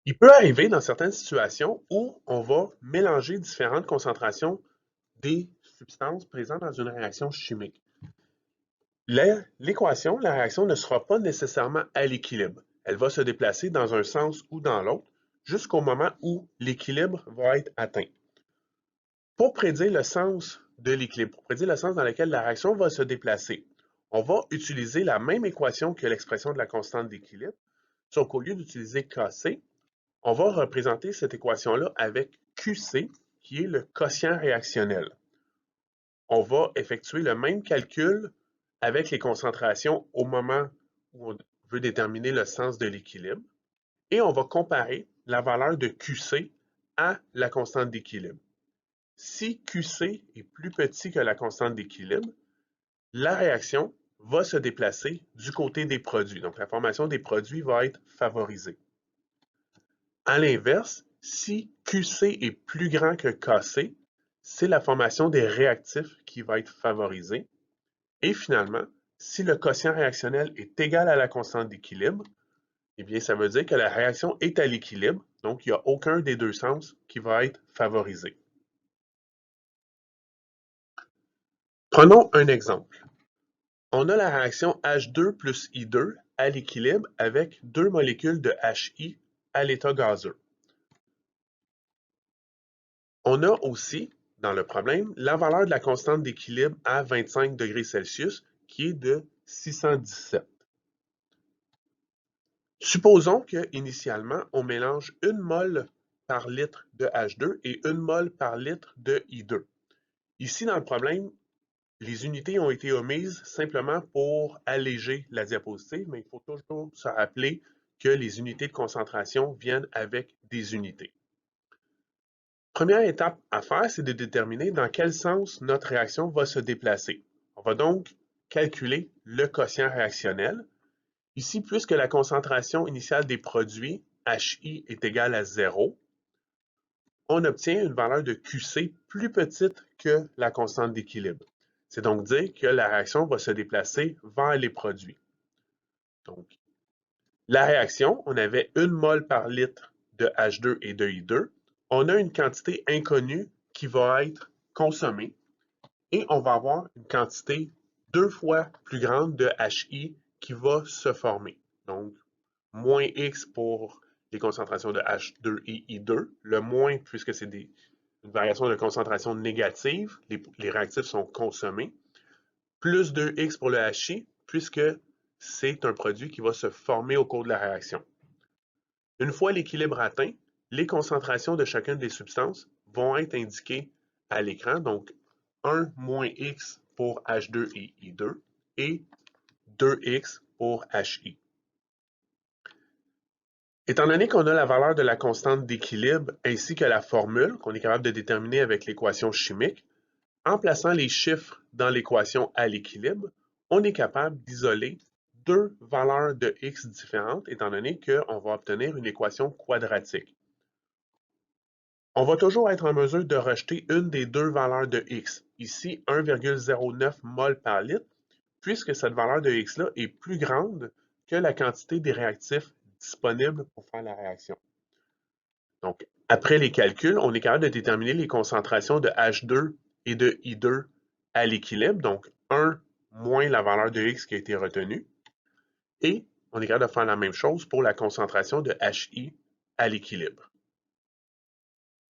Il peut arriver dans certaines situations où on va mélanger différentes concentrations des substances présentes dans une réaction chimique. L'équation, la réaction ne sera pas nécessairement à l'équilibre. Elle va se déplacer dans un sens ou dans l'autre jusqu'au moment où l'équilibre va être atteint. Pour prédire le sens de l'équilibre, pour prédire le sens dans lequel la réaction va se déplacer, on va utiliser la même équation que l'expression de la constante d'équilibre, sauf qu'au lieu d'utiliser Kc, on va représenter cette équation-là avec QC, qui est le quotient réactionnel. On va effectuer le même calcul avec les concentrations au moment où on veut déterminer le sens de l'équilibre et on va comparer la valeur de QC à la constante d'équilibre. Si QC est plus petit que la constante d'équilibre, la réaction va se déplacer du côté des produits. Donc, la formation des produits va être favorisée. À l'inverse, si QC est plus grand que KC, c'est la formation des réactifs qui va être favorisée. Et finalement, si le quotient réactionnel est égal à la constante d'équilibre, eh bien, ça veut dire que la réaction est à l'équilibre, donc il n'y a aucun des deux sens qui va être favorisé. Prenons un exemple. On a la réaction H2 plus I2 à l'équilibre avec deux molécules de HI à l'état gazeux. On a aussi, dans le problème, la valeur de la constante d'équilibre à 25 degrés Celsius qui est de 617. Supposons qu'initialement, on mélange 1 mol par litre de H2 et 1 mol par litre de I2. Ici, dans le problème, les unités ont été omises simplement pour alléger la diapositive, mais il faut toujours se rappeler que les unités de concentration viennent avec des unités. Première étape à faire, c'est de déterminer dans quel sens notre réaction va se déplacer. On va donc calculer le quotient réactionnel. Ici, puisque la concentration initiale des produits, HI, est égale à 0, on obtient une valeur de QC plus petite que la constante d'équilibre. C'est donc dire que la réaction va se déplacer vers les produits. Donc, la réaction, on avait 1 mol par litre de H2 et de I2. On a une quantité inconnue qui va être consommée et on va avoir une quantité 2 fois plus grande de HI qui va se former. Donc, moins X pour les concentrations de H2 et I2, le moins puisque c'est une variation de concentration négative, les réactifs sont consommés, plus 2X pour le HI, puisque c'est un produit qui va se former au cours de la réaction. Une fois l'équilibre atteint, les concentrations de chacune des substances vont être indiquées à l'écran, donc 1 moins X pour H2 et I2 et 2X pour HI. Étant donné qu'on a la valeur de la constante d'équilibre ainsi que la formule qu'on est capable de déterminer avec l'équation chimique, en plaçant les chiffres dans l'équation à l'équilibre, on est capable d'isoler deux valeurs de x différentes étant donné qu'on va obtenir une équation quadratique. On va toujours être en mesure de rejeter une des deux valeurs de x, ici 1,09 mol par litre, puisque cette valeur de x-là est plus grande que la quantité des réactifs disponibles pour faire la réaction. Donc, après les calculs, on est capable de déterminer les concentrations de H2 et de I2 à l'équilibre, donc 1 moins la valeur de X qui a été retenue, et on est capable de faire la même chose pour la concentration de HI à l'équilibre.